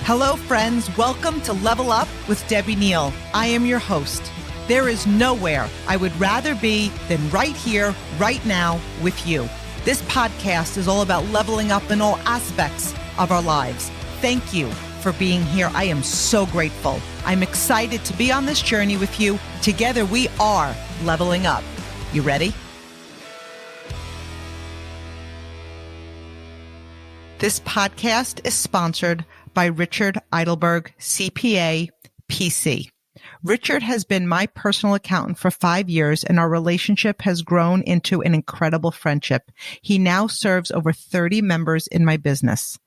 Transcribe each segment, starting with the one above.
Hello, friends. Welcome to Level Up with Debbie Neal. I am your host. There is nowhere I would rather be than right here, right now with you. This podcast is all about leveling up in all aspects of our lives. Thank you for being here. I am so grateful. I'm excited to be on this journey with you. Together, we are leveling up. You ready? This podcast is sponsored by Richard Eidelberg, CPA, PC. Richard has been my personal accountant for 5 years, and our relationship has grown into an incredible friendship. He now serves over 30 members in my business.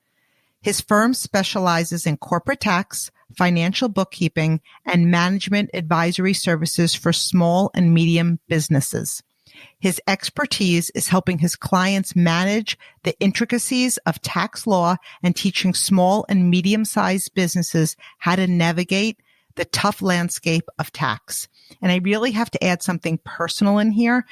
His firm specializes in corporate tax, financial bookkeeping, and management advisory services for small and medium businesses. His expertise is helping his clients manage the intricacies of tax law and teaching small and medium-sized businesses how to navigate the tough landscape of tax. And I really have to add something personal in here.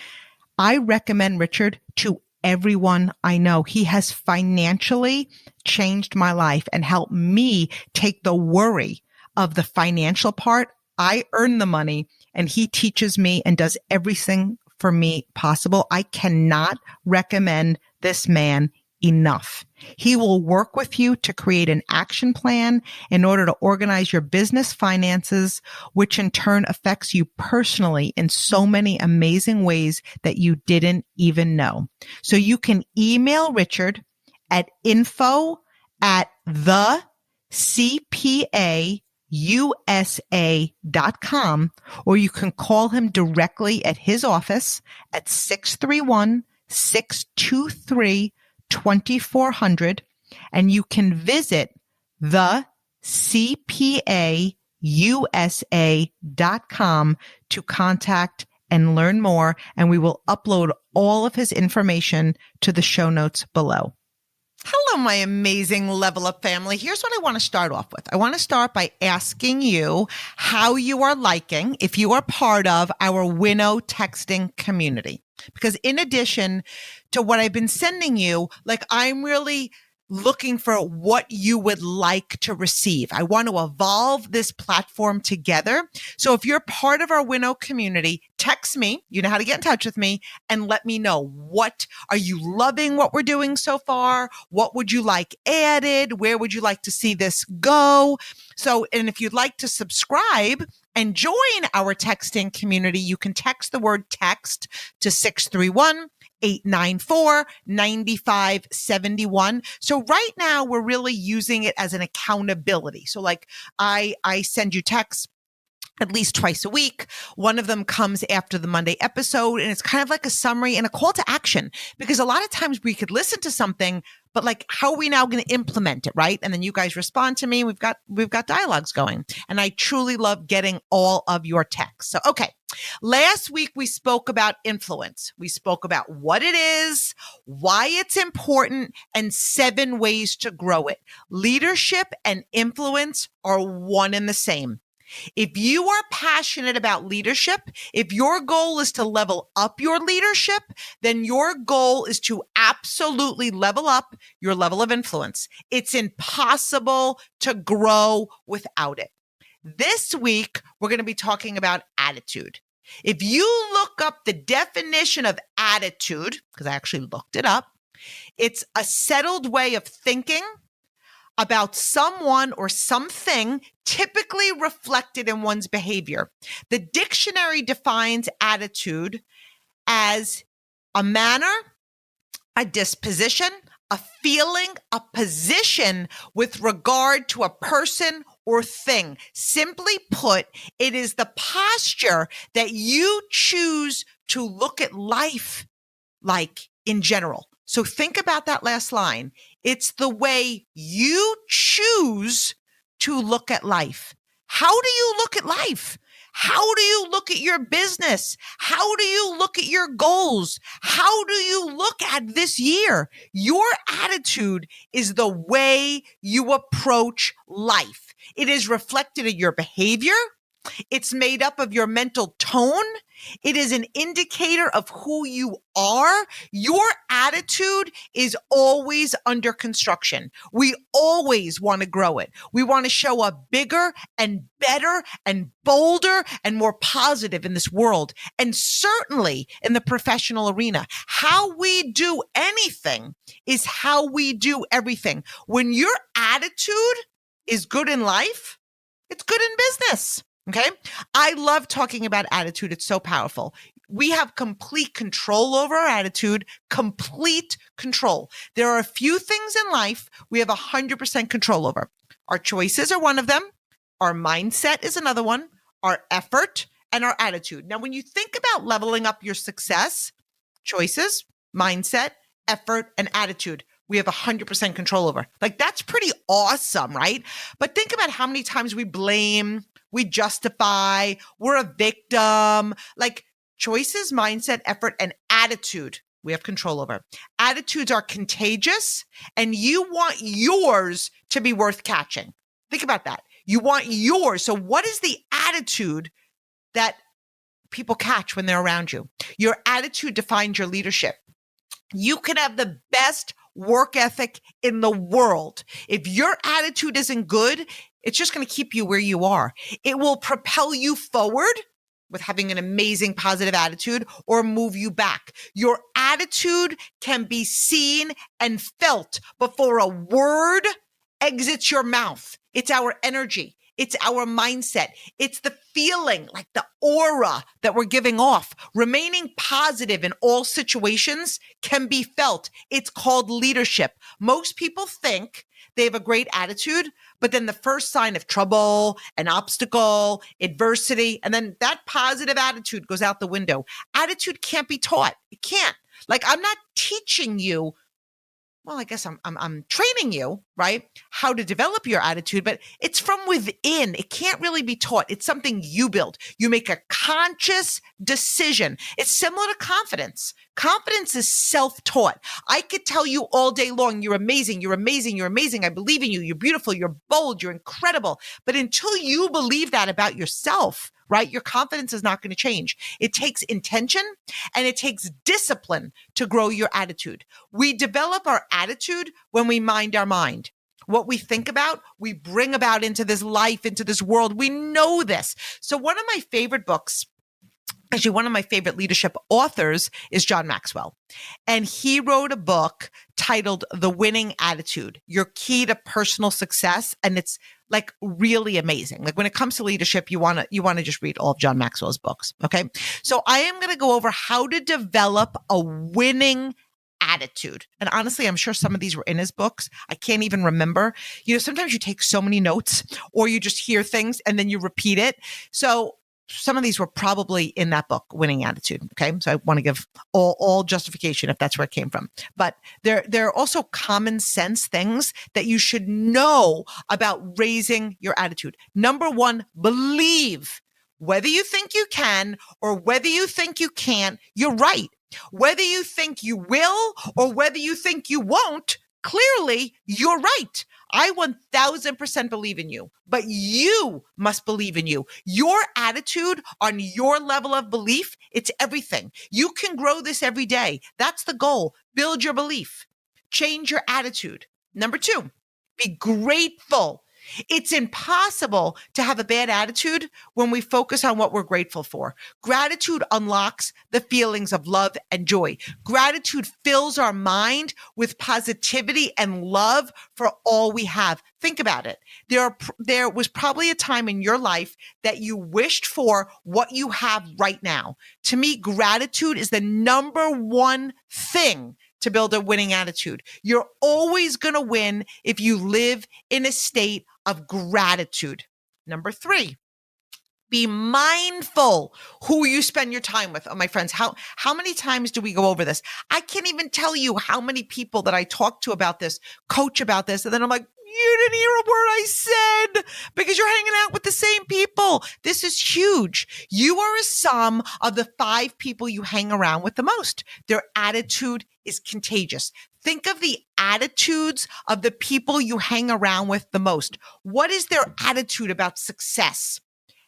I recommend Richard to everyone I know. He has financially changed my life and helped me take the worry of the financial part. I earn the money and he teaches me and does everything for me possible. I cannot recommend this man enough. He will work with you to create an action plan in order to organize your business finances, which in turn affects you personally in so many amazing ways that you didn't even know. So you can email Richard at info@thecpausa.com, or you can call him directly at his office at 631-623-2400, and you can visit thecpausa.com to contact and learn more, and we will upload all of his information to the show notes below. Hello, my amazing Level Up family. Here's what I want to start off with. I want to start by asking you how you are liking if you are part of our Winnow texting community. Because in addition to what I've been sending you, I'm really looking for what you would like to receive. I want to evolve this platform together. So if you're part of our Winnow community, text me. You know how to get in touch with me and let me know. What are you loving what we're doing so far? What would you like added? Where would you like to see this go? And if you'd like to subscribe and join our texting community, you can text the word text to 631-894-9571. So right now we're really using it as an accountability. So I send you texts at least twice a week. One of them comes after the Monday episode, and it's kind of like a summary and a call to action, because a lot of times we could listen to something, but how are we now going to implement it, right? And then you guys respond to me. We've got dialogues going, and I truly love getting all of your texts. So, okay. Last week we spoke about influence. We spoke about what it is, why it's important, and 7 ways to grow it. Leadership and influence are one and the same. If you are passionate about leadership, if your goal is to level up your leadership, then your goal is to absolutely level up your level of influence. It's impossible to grow without it. This week, we're going to be talking about attitude. If you look up the definition of attitude, because I actually looked it up, it's a settled way of thinking about someone or something, typically reflected in one's behavior. The dictionary defines attitude as a manner, a disposition, a feeling, a position with regard to a person or thing. Simply put, it is the posture that you choose to look at life in general. So think about that last line. It's the way you choose to look at life. How do you look at life? How do you look at your business? How do you look at your goals? How do you look at this year? Your attitude is the way you approach life. It is reflected in your behavior. It's made up of your mental tone. It is an indicator of who you are. Your attitude is always under construction. We always want to grow it. We want to show up bigger and better and bolder and more positive in this world. And certainly in the professional arena, how we do anything is how we do everything. When your attitude is good in life, it's good in business. Okay. I love talking about attitude. It's so powerful. We have complete control over our attitude, complete control. There are a few things in life we have 100% control over. Our choices are one of them. Our mindset is another one. Our effort and our attitude. Now, when you think about leveling up your success, choices, mindset, effort, and attitude, we have 100% control over. Like, that's pretty awesome, right? But think about how many times we blame, we justify, we're a victim. Like, choices, mindset, effort, and attitude, we have control over. Attitudes are contagious, and you want yours to be worth catching. Think about that. You want yours. So what is the attitude that people catch when they're around you? Your attitude defines your leadership. You can have the best work ethic in the world. If your attitude isn't good, it's just going to keep you where you are. It will propel you forward with having an amazing positive attitude or move you back. Your attitude can be seen and felt before a word exits your mouth. It's our energy. It's our mindset. It's the feeling, like the aura that we're giving off. Remaining positive in all situations can be felt. It's called leadership. Most people think they have a great attitude, but then the first sign of trouble, an obstacle, adversity, and then that positive attitude goes out the window. Attitude can't be taught. It can't. Like, I'm not teaching you. Well, I guess I'm training you, right? How to develop your attitude, but it's from within. It can't really be taught. It's something you build. You make a conscious decision. It's similar to confidence. Confidence is self-taught. I could tell you all day long, you're amazing, you're amazing, you're amazing. I believe in you. You're beautiful, you're bold, you're incredible. But until you believe that about yourself, right, your confidence is not going to change. It takes intention and it takes discipline to grow your attitude. We develop our attitude when we mind our mind. What we think about, we bring about into this life, into this world. We know this. So one of my favorite books, actually, one of my favorite leadership authors is John Maxwell. And he wrote a book titled The Winning Attitude, Your Key to Personal Success. And it's like really amazing. Like, when it comes to leadership, you want to just read all of John Maxwell's books. Okay. So I am going to go over how to develop a winning attitude. And honestly, I'm sure some of these were in his books. I can't even remember. Sometimes you take so many notes or you just hear things and then you repeat it. So some of these were probably in that book, Winning Attitude. Okay. So I want to give all justification if that's where it came from. But there are also common sense things that you should know about raising your attitude. Number one, believe. Whether you think you can or whether you think you can't, you're right. Whether you think you will or whether you think you won't, clearly you're right. I 1000% believe in you, but you must believe in you. Your attitude on your level of belief, it's everything. You can grow this every day. That's the goal. Build your belief. Change your attitude. Number two, be grateful. It's impossible to have a bad attitude when we focus on what we're grateful for. Gratitude unlocks the feelings of love and joy. Gratitude fills our mind with positivity and love for all we have. Think about it. There was probably a time in your life that you wished for what you have right now. To me, gratitude is the number one thing to build a winning attitude. You're always going to win if you live in a state of gratitude. Number three, be mindful who you spend your time with. Oh, my friends, how many times do we go over this? I can't even tell you how many people that I talk to about this, coach about this, and then I'm like, you didn't hear a word I said because you're hanging out with the same people. This is huge. You are a sum of the 5 people you hang around with the most. Their attitude is contagious. Think of the attitudes of the people you hang around with the most. What is their attitude about success?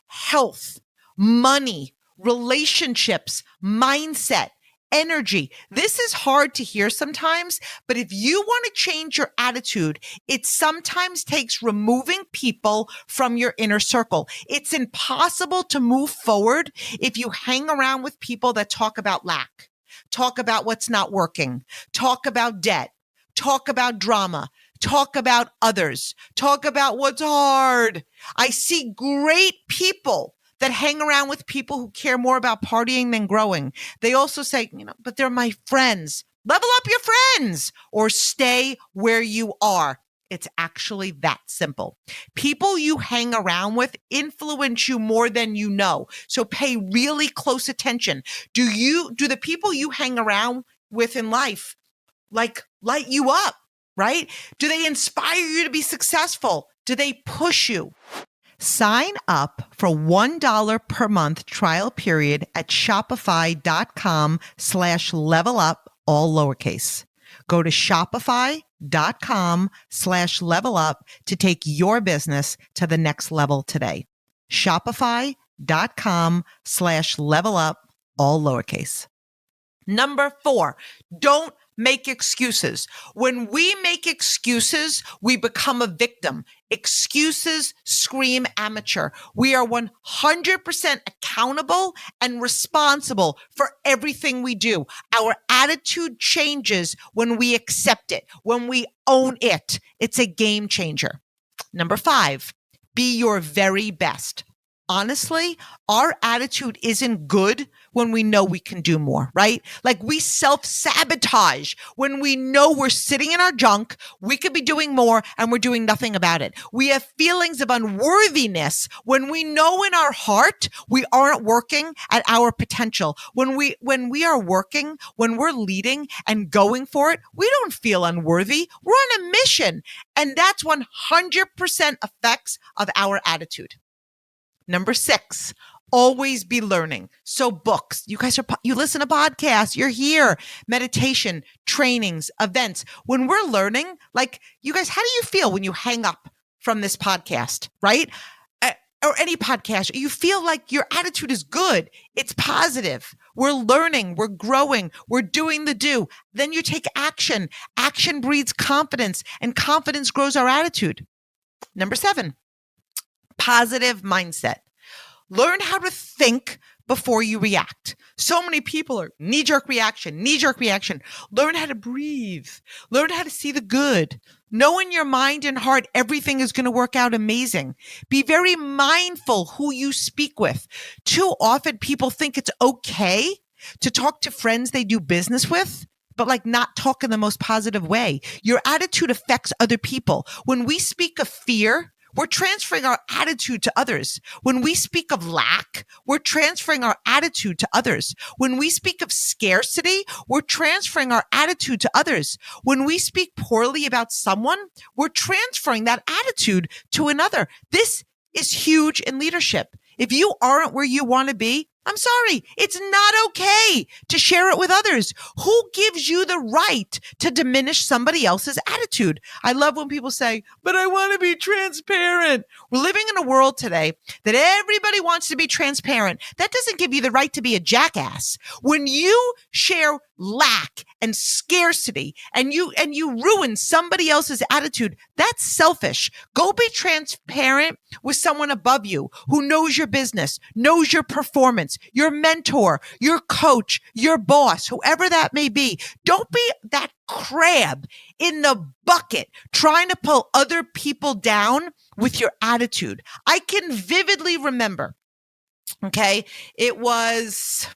health, money, relationships, mindset, energy. This is hard to hear sometimes, but if you want to change your attitude, it sometimes takes removing people from your inner circle. It's impossible to move forward if you hang around with people that talk about lack, talk about what's not working, talk about debt, talk about drama, talk about others, talk about what's hard. I see great people that hang around with people who care more about partying than growing. They also say, but they're my friends. Level up your friends or stay where you are. It's actually that simple. People you hang around with influence you more than you know. So pay really close attention. Do the people you hang around with in life like light you up, right? Do they inspire you to be successful? Do they push you? Sign up for $1 per month trial period at shopify.com/level up, all lowercase. Go to shopify.com/level up to take your business to the next level today. Shopify.com/level up, all lowercase. Number 4, don't make excuses. When we make excuses, we become a victim. Excuses scream amateur. We are 100% accountable and responsible for everything we do. Our attitude changes when we accept it, when we own it. It's a game changer. Number 5, be your very best. Honestly, our attitude isn't good when we know we can do more, right? Like we self-sabotage when we know we're sitting in our junk, we could be doing more and we're doing nothing about it. We have feelings of unworthiness when we know in our heart we aren't working at our potential. When we are working, when we're leading and going for it, we don't feel unworthy. We're on a mission. And that's 100% effects of our attitude. Number 6, always be learning. So books, you listen to podcasts, you're here, meditation, trainings, events. When we're learning, like you guys, how do you feel when you hang up from this podcast, right? Or any podcast, you feel like your attitude is good. It's positive. We're learning, we're growing, we're doing the do. Then you take action. Action breeds confidence and confidence grows our attitude. Number 7, positive mindset. Learn how to think before you react. So many people are knee-jerk reaction. Learn how to breathe. Learn how to see the good. Know in your mind and heart everything is going to work out amazing. Be very mindful who you speak with. Too often people think it's okay to talk to friends they do business with, but like not talk in the most positive way. Your attitude affects other people. When we speak of fear, we're transferring our attitude to others. When we speak of lack, we're transferring our attitude to others. When we speak of scarcity, we're transferring our attitude to others. When we speak poorly about someone, we're transferring that attitude to another. This is huge in leadership. If you aren't where you want to be, I'm sorry. It's not okay to share it with others. Who gives you the right to diminish somebody else's attitude? I love when people say, but I want to be transparent. We're living in a world today that everybody wants to be transparent. That doesn't give you the right to be a jackass. When you share lack and scarcity and you ruin somebody else's attitude, that's selfish. Go be transparent with someone above you who knows your business, knows your performance, your mentor, your coach, your boss, whoever that may be. Don't be that crab in the bucket trying to pull other people down with your attitude. I can vividly remember, okay, it was,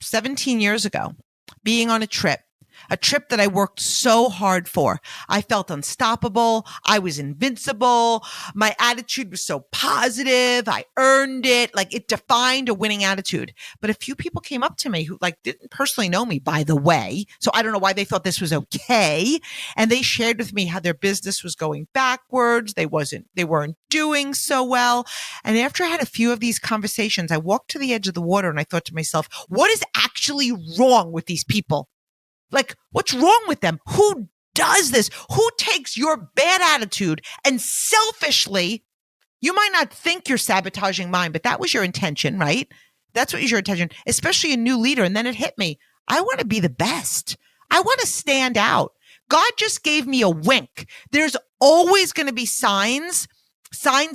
17 years ago, being on a trip that I worked so hard for. I felt unstoppable. I was invincible. My attitude was so positive. I earned it. Like it defined a winning attitude. But a few people came up to me who like didn't personally know me, by the way. So I don't know why they thought this was okay. And they shared with me how their business was going backwards. They weren't doing so well. And after I had a few of these conversations, I walked to the edge of the water and I thought to myself, what is actually wrong with these people? Like, what's wrong with them? Who does this? Who takes your bad attitude and selfishly You might not think you're sabotaging mine, but that was your intention, right? That's what was your intention, especially a new leader. And then it hit me. I want to be the best. I want to stand out. God just gave me a wink. There's always going to be signs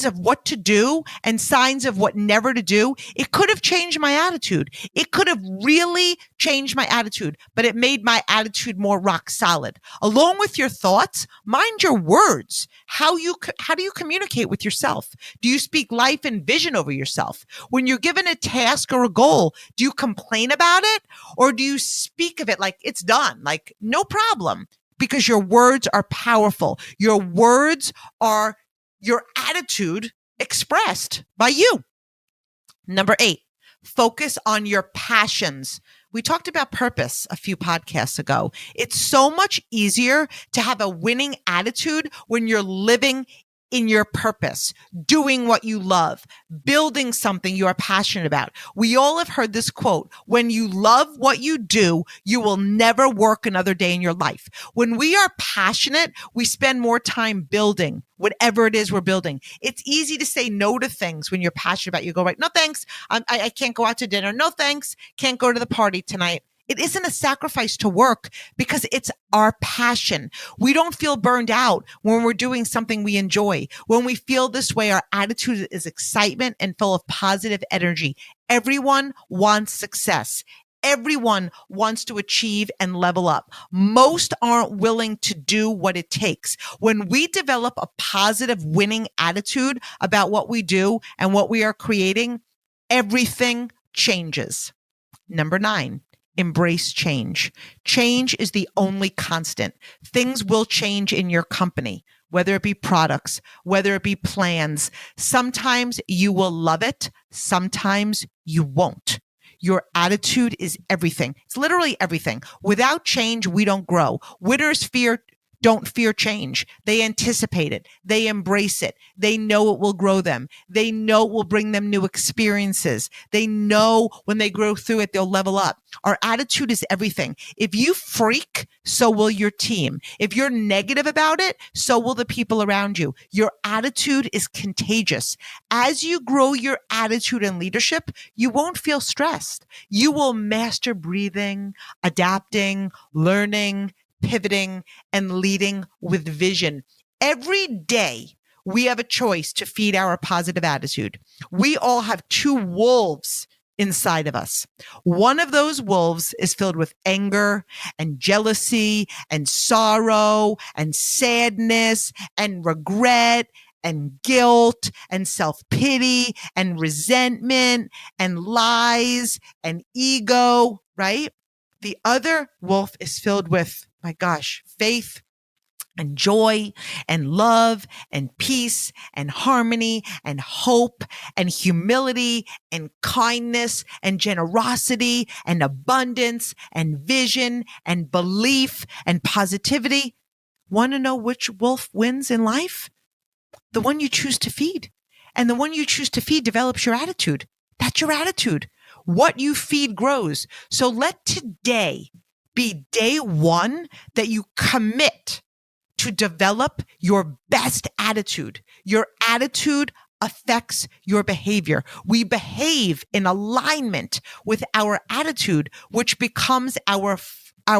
of what to do and signs of what never to do. It could have changed my attitude. It could have really changed my attitude, but it made my attitude more rock solid. Along with your thoughts, mind your words. How do you communicate with yourself? Do you speak life and vision over yourself? When you're given a task or a goal, do you complain about it, or do you speak of it like it's done, like no problem? Because your words are powerful. Your words are your attitude expressed by you. Number 8, focus on your passions. We talked about purpose a few podcasts ago. It's so much easier to have a winning attitude when you're living in your purpose, doing what you love, building something you are passionate about. We all have heard this quote: when you love what you do, you will never work another day in your life. When we are passionate, we spend more time building whatever it is we're building. It's easy to say no to things when you're passionate about it. You go, right, no thanks, I can't go out to dinner. No thanks, can't go to the party tonight. It isn't a sacrifice to work because it's our passion. We don't feel burned out when we're doing something we enjoy. When we feel this way, our attitude is excitement and full of positive energy. Everyone wants success. Everyone wants to achieve and level up. Most aren't willing to do what it takes. When we develop a positive winning attitude about what we do and what we are creating, everything changes. Number 9. Embrace change. Change is the only constant. Things will change in your company, whether it be products, whether it be plans. Sometimes you will love it. Sometimes you won't. Your attitude is everything. It's literally everything. Without change, we don't grow. Winners don't fear change. They anticipate it. They embrace it. They know it will grow them. They know it will bring them new experiences. They know when they grow through it, they'll level up. Our attitude is everything. If you freak, so will your team. If you're negative about it, so will the people around you. Your attitude is contagious. As you grow your attitude and leadership, you won't feel stressed. You will master breathing, adapting, learning, pivoting, and leading with vision. Every day, we have a choice to feed our positive attitude. We all have 2 wolves inside of us. One of those wolves is filled with anger and jealousy and sorrow and sadness and regret and guilt and self-pity and resentment and lies and ego, right? The other wolf is filled with, my gosh, faith and joy and love and peace and harmony and hope and humility and kindness and generosity and abundance and vision and belief and positivity. Want to know which wolf wins in life? The one you choose to feed. And the one you choose to feed develops your attitude. That's your attitude. What you feed grows. So let today be day 1 that you commit to develop your best attitude. Your attitude affects your behavior. We behave in alignment with our attitude, which becomes our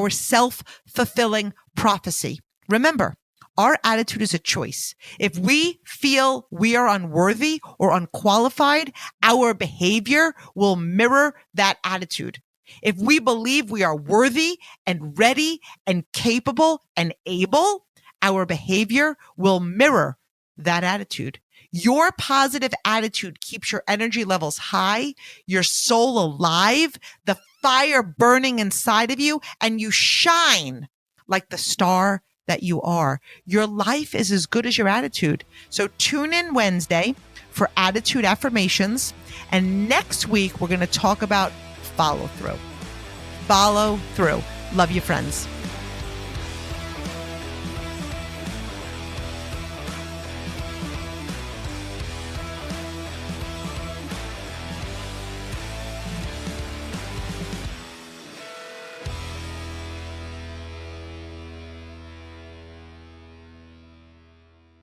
self-fulfilling prophecy. Remember, our attitude is a choice. If we feel we are unworthy or unqualified, our behavior will mirror that attitude. If we believe we are worthy and ready and capable and able, our behavior will mirror that attitude. Your positive attitude keeps your energy levels high, your soul alive, the fire burning inside of you, and you shine like the star that you are. Your life is as good as your attitude. So tune in Wednesday for attitude affirmations. And next week, we're going to talk about follow through. Follow through. Love you, friends.